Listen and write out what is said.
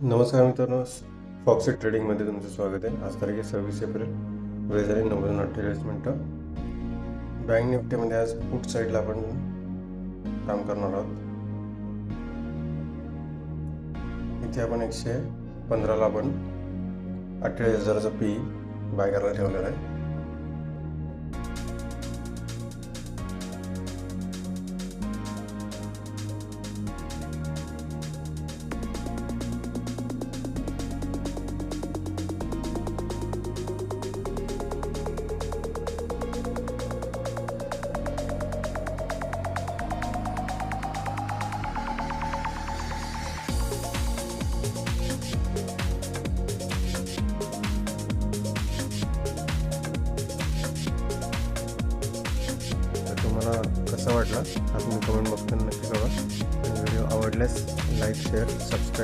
नमस्कार मित्रांनो, फॉक्सी ट्रेडिंगमध्ये तुमचं स्वागत आहे. आज तारीख आहे 26 एप्रिल, वेळ झाली 9:48. बँक निफ्टीमध्ये आज पुट साईडला आपण काम करणार आहोत. इथे आपण 115ला आपण 48,000चा पी बाय करायला ठेवलेला आहे. तुम्हाला कसा वाटला हा तुम्ही कमेंट बॉक्समध्ये नक्की कळवा. व्हिडिओ आवडल्यास लाईक, शेअर, सबस्क्राईब